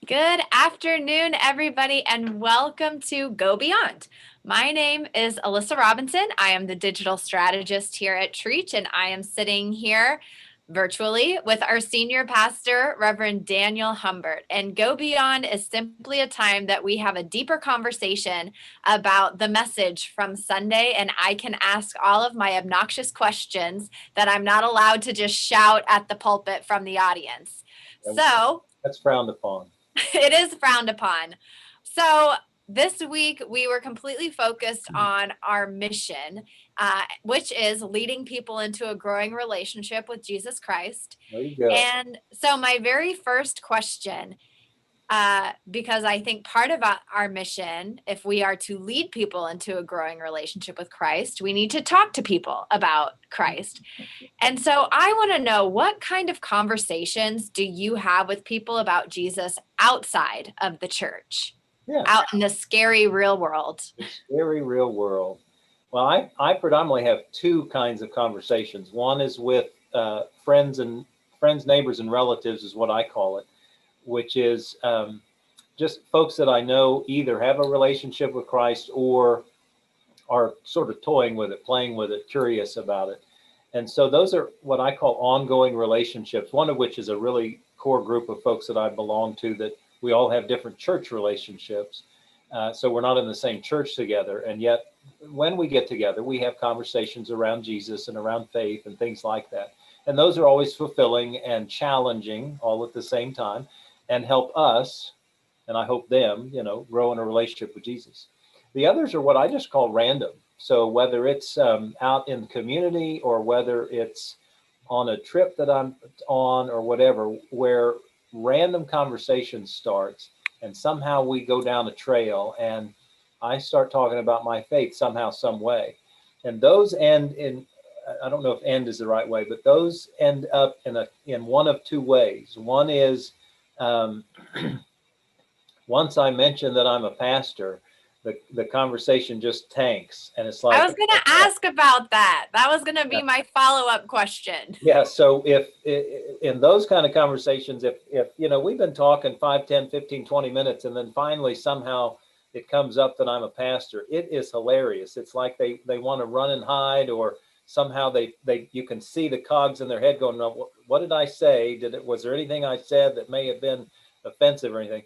Good afternoon, everybody, and welcome to Go Beyond. My name is Alyssa Robinson. I am the digital strategist here at Treach, and I am sitting here virtually with our senior pastor, Reverend Daniel Humbert. And Go Beyond is simply a time that we have a deeper conversation about the message from Sunday, and I can ask all of my obnoxious questions that I'm not allowed to just shout at the pulpit from the audience. So That's frowned upon. it is frowned upon. So this week we were completely focused on our mission, which is leading people into a growing relationship with Jesus Christ. There you go. And so my very first question, because I think part of our mission, if we are to lead people into a growing relationship with Christ, we need to talk to people about Christ. And so I want to know, what kind of conversations do you have with people about Jesus outside of the church, out in the scary real world? The scary real world. Well, I predominantly have two kinds of conversations. One is with friends, neighbors, and relatives is what I call it, which is just folks that I know either have a relationship with Christ or are sort of toying with it, playing with it, curious about it. And so those are what I call ongoing relationships, one of which is a really core group of folks that I belong to, that we all have different church relationships. So we're not in the same church together. And yet when we get together, we have conversations around Jesus and around faith and things like that. And those are always fulfilling and challenging all at the same time, and help us, and I hope them, grow in a relationship with Jesus. The others are what I just call random. So whether it's out in the community or whether it's on a trip that I'm on or whatever, where random conversation starts and somehow we go down a trail and I start talking about my faith somehow, some way. And those end in, I don't know if end is the right way, but those end up in one of two ways. One is once I mention that I'm a pastor, the conversation just tanks, and it's like, I was going to ask about that. That was going to be my follow-up question. Yeah. So if in those kind of conversations, if we've been talking 5, 10, 15, 20 minutes, and then finally somehow it comes up that I'm a pastor, it is hilarious. It's like they want to run and hide, or somehow they you can see the cogs in their head going, no, what did I say? Was there anything I said that may have been offensive or anything?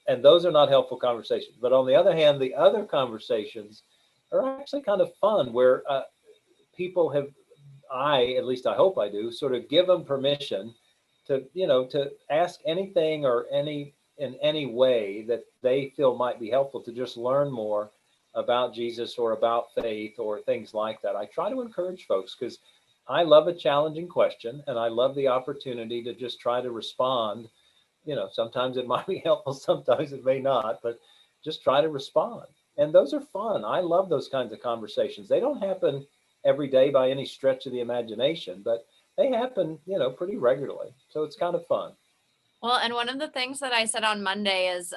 And those are not helpful conversations. But on the other hand, the other conversations are actually kind of fun, where people have, at least I hope I do, sort of give them permission to, to ask anything or in any way that they feel might be helpful, to just learn more about Jesus or about faith or things like that. I try to encourage folks because I love a challenging question, and I love the opportunity to just try to respond. Sometimes it might be helpful, sometimes it may not, but just try to respond. And those are fun. I love those kinds of conversations. They don't happen every day by any stretch of the imagination, but they happen, pretty regularly. So it's kind of fun. Well, and one of the things that I said on Monday is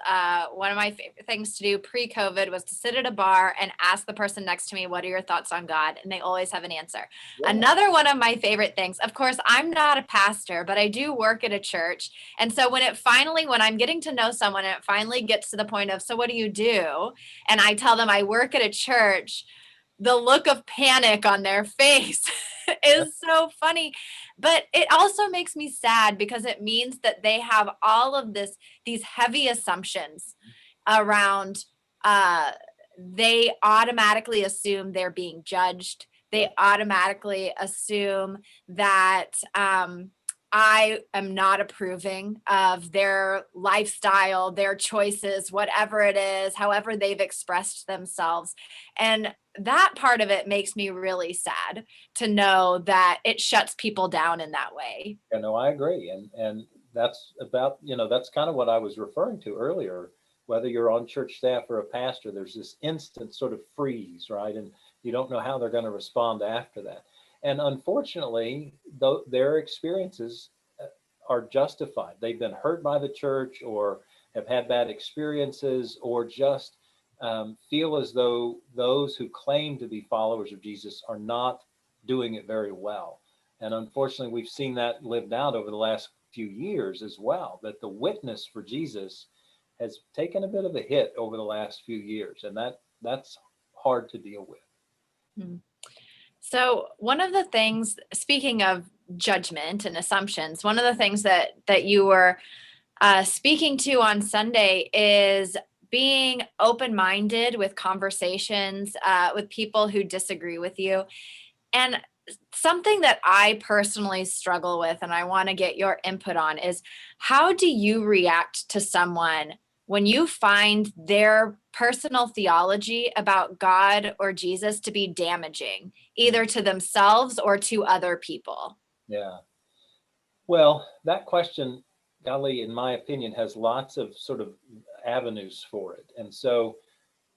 one of my favorite things to do pre-COVID was to sit at a bar and ask the person next to me, what are your thoughts on God? And they always have an answer. Yeah. Another one of my favorite things, of course, I'm not a pastor, but I do work at a church. And so when I'm getting to know someone and it finally gets to the point of, so what do you do? And I tell them I work at a church, the look of panic on their face is so funny. But it also makes me sad, because it means that they have all of these heavy assumptions around, they automatically assume they're being judged. They automatically assume that I am not approving of their lifestyle, their choices, whatever it is, however they've expressed themselves. And that part of it makes me really sad to know that it shuts people down in that way. I agree. And that's about, that's kind of what I was referring to earlier. Whether you're on church staff or a pastor, there's this instant sort of freeze, right? And you don't know how they're going to respond after that. And unfortunately, their experiences are justified. They've been hurt by the church, or have had bad experiences, or just feel as though those who claim to be followers of Jesus are not doing it very well. And unfortunately, we've seen that lived out over the last few years as well, that the witness for Jesus has taken a bit of a hit over the last few years, and that's hard to deal with. Hmm. So one of the things, speaking of judgment and assumptions, one of the things that you were speaking to on Sunday is being open-minded with conversations with people who disagree with you. And something that I personally struggle with, and I want to get your input on, is how do you react to someone when you find their personal theology about God or Jesus to be damaging, either to themselves or to other people? Yeah. Well, that question, golly, in my opinion, has lots of sort of avenues for it. And so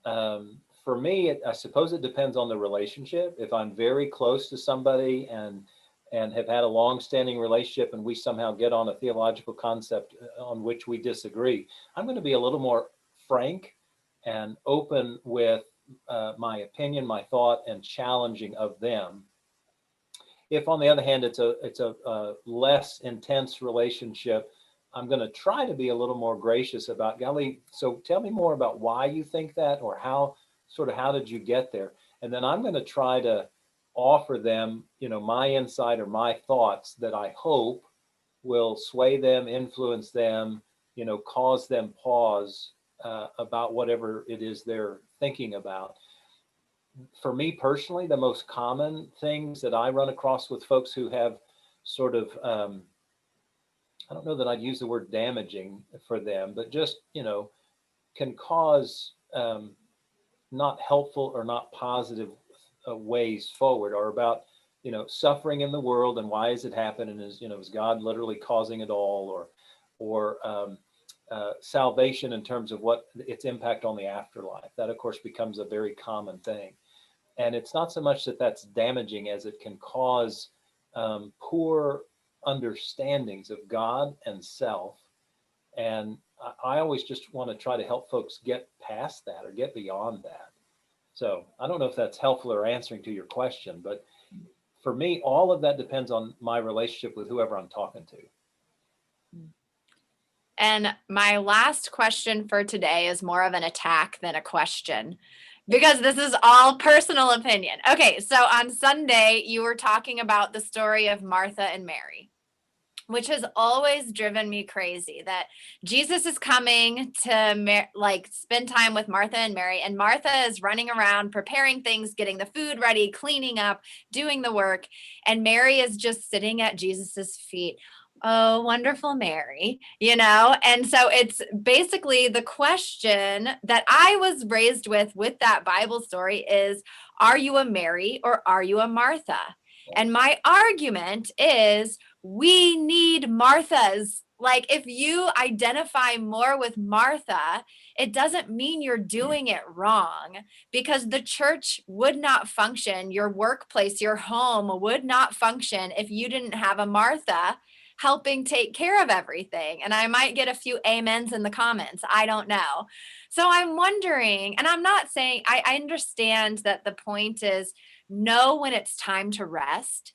for me, I suppose it depends on the relationship. If I'm very close to somebody and have had a long-standing relationship, and we somehow get on a theological concept on which we disagree, I'm going to be a little more frank and open with my opinion, my thought, and challenging of them. If, on the other hand, it's a less intense relationship, I'm going to try to be a little more gracious about, golly, so tell me more about why you think that, or how did you get there? And then I'm going to try to offer them, my insight or my thoughts that I hope will sway them, influence them, cause them pause about whatever it is they're thinking about. For me personally, the most common things that I run across with folks who have sort of, I don't know that I'd use the word damaging for them, but just, can cause not helpful or not positive ways forward, or about, suffering in the world and why is it happening, and is God literally causing it all, or salvation in terms of what its impact on the afterlife. That, of course, becomes a very common thing. And it's not so much that that's damaging as it can cause poor understandings of God and self. And I always just want to try to help folks get past that or get beyond that. So I don't know if that's helpful or answering to your question, but for me, all of that depends on my relationship with whoever I'm talking to. And my last question for today is more of an attack than a question, because this is all personal opinion. Okay, so on Sunday, you were talking about the story of Martha and Mary, which has always driven me crazy, that Jesus is coming to spend time with Martha and Mary, and Martha is running around preparing things, getting the food ready, cleaning up, doing the work, and Mary is just sitting at Jesus's feet. Oh, wonderful Mary, And so it's basically the question that I was raised with that Bible story is, are you a Mary or are you a Martha? And my argument is, we need Marthas. Like, if you identify more with Martha, it doesn't mean you're doing it wrong, because the church would not function, your workplace, your home would not function if you didn't have a Martha helping take care of everything. And I might get a few amens in the comments. I don't know. So I'm wondering, and I'm not saying, I understand that the point is know when it's time to rest.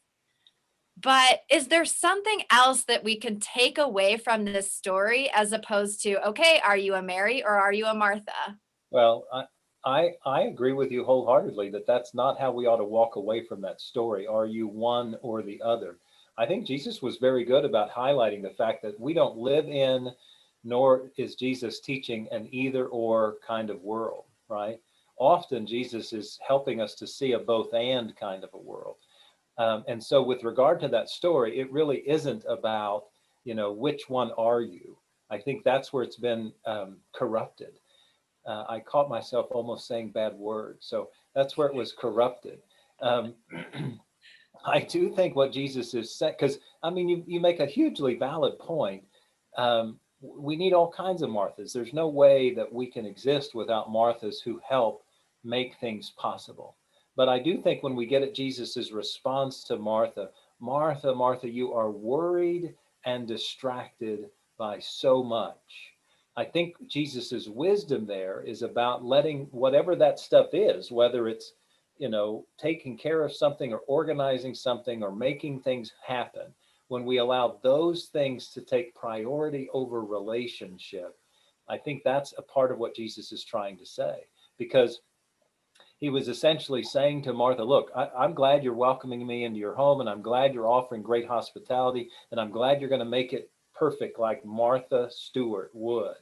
But is there something else that we can take away from this story, as opposed to, okay, are you a Mary or are you a Martha? Well, I agree with you wholeheartedly that that's not how we ought to walk away from that story. Are you one or the other? I think Jesus was very good about highlighting the fact that we don't live in, nor is Jesus teaching, an either or kind of world, right? Often Jesus is helping us to see a both and kind of a world. And so with regard to that story, it really isn't about, which one are you? I think that's where it's been corrupted. I caught myself almost saying bad words. So that's where it was corrupted. I do think what Jesus is saying, because you make a hugely valid point. We need all kinds of Marthas. There's no way that we can exist without Marthas who help make things possible. But I do think when we get at Jesus's response to Martha, Martha, Martha, you are worried and distracted by so much. I think Jesus's wisdom there is about letting whatever that stuff is, whether it's, taking care of something or organizing something or making things happen, when we allow those things to take priority over relationship, I think that's a part of what Jesus is trying to say, because he was essentially saying to Martha, look, I'm glad you're welcoming me into your home, and I'm glad you're offering great hospitality, and I'm glad you're going to make it perfect like Martha Stewart would.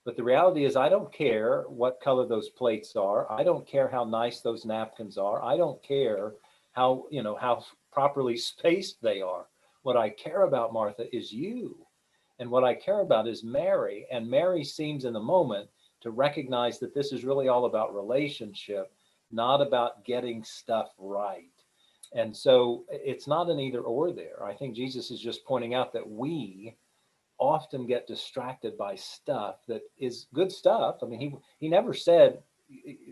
But the reality is, I don't care what color those plates are. I don't care how nice those napkins are. I don't care how, how properly spaced they are. What I care about, Martha, is you. And what I care about is Mary. And Mary seems in the moment to recognize that this is really all about relationship, not about getting stuff right. And so it's not an either or there. I think Jesus is just pointing out that we often get distracted by stuff that is good stuff. I mean, he never said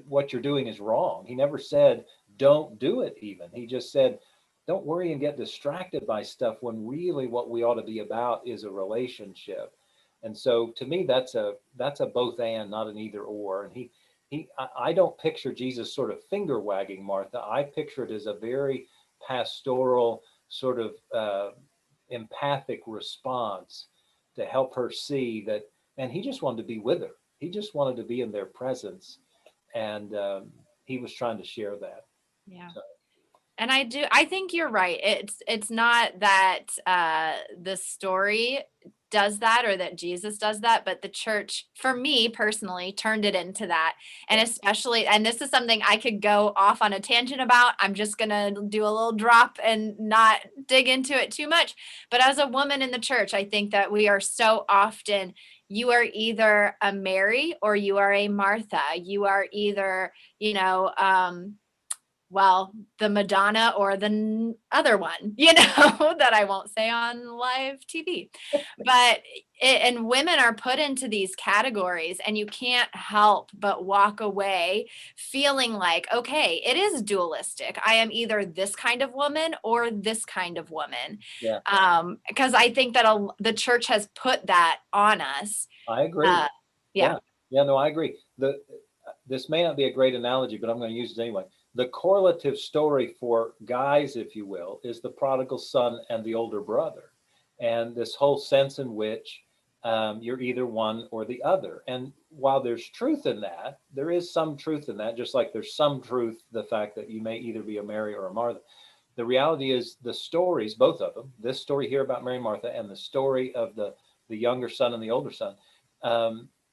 what you're doing is wrong. He never said don't do it even. He just said don't worry and get distracted by stuff, when really what we ought to be about is a relationship. And so to me, that's a both and, not an either or. And I don't picture Jesus sort of finger wagging Martha. I picture it as a very pastoral sort of empathic response to help her see that, and he just wanted to be with her. He just wanted to be in their presence. And he was trying to share that. Yeah. So. And I think you're right. It's not that the story does that or that Jesus does that, but the church, for me personally, turned it into that. And especially, and this is something I could go off on a tangent about. I'm just going to do a little drop and not dig into it too much. But as a woman in the church, I think that we are so often, you are either a Mary or you are a Martha. You are either, well, the Madonna or the other one, that I won't say on live TV. But and women are put into these categories, and you can't help but walk away feeling like, okay, it is dualistic. I am either this kind of woman or this kind of woman. Yeah. Because I think that the church has put that on us. I agree. Yeah. No, I agree. This may not be a great analogy, but I'm going to use it anyway. The correlative story for guys, if you will, is the prodigal son and the older brother, and this whole sense in which you're either one or the other. And while there's truth in that, there is some truth in that, just like there's some truth, the fact that you may either be a Mary or a Martha. The reality is the stories, both of them, this story here about Mary and Martha and the story of the younger son and the older son,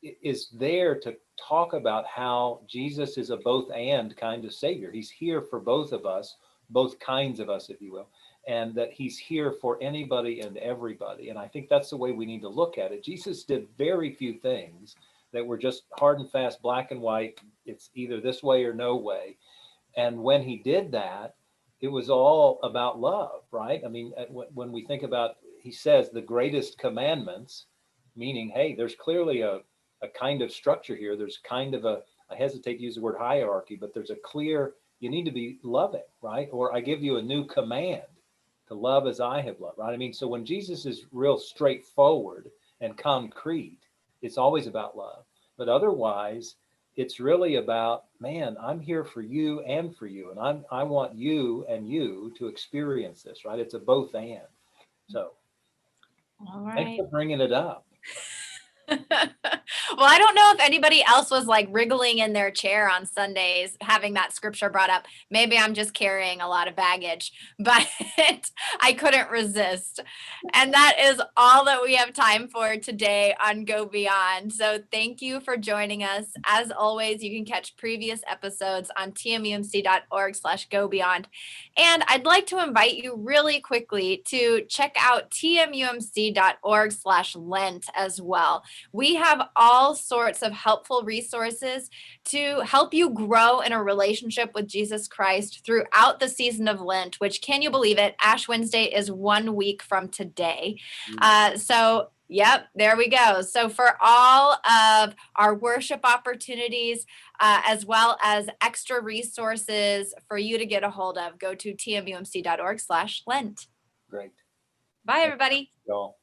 is there to talk about how Jesus is a both and kind of savior. He's here for both of us, both kinds of us, if you will, and that he's here for anybody and everybody. And I think that's the way we need to look at it. Jesus did very few things that were just hard and fast, black and white. It's either this way or no way. And when he did that, it was all about love, right? I mean, when we think about, he says the greatest commandments, meaning, hey, there's clearly a kind of structure here. There's kind of I hesitate to use the word hierarchy, but there's a clear, you need to be loving, right? Or I give you a new command to love as I have loved, right? I mean, so when Jesus is real straightforward and concrete, it's always about love. But otherwise, it's really about, man, I'm here for you and for you. And I want you and you to experience this, right? It's a both and. So All right. Thanks for bringing it up. Well, I don't know if anybody else was like wriggling in their chair on Sundays having that scripture brought up. Maybe I'm just carrying a lot of baggage, but I couldn't resist. And that is all that we have time for today on Go Beyond. So thank you for joining us. As always, you can catch previous episodes on tmumc.org/go beyond. And I'd like to invite you really quickly to check out tmumc.org/Lent as well. We have all sorts of helpful resources to help you grow in a relationship with Jesus Christ throughout the season of Lent, which, can you believe it? Ash Wednesday is 1 week from today. So yep, there we go. So for all of our worship opportunities, as well as extra resources for you to get a hold of, go to tmumc.org/Lent. Great. Bye, everybody. Y'all.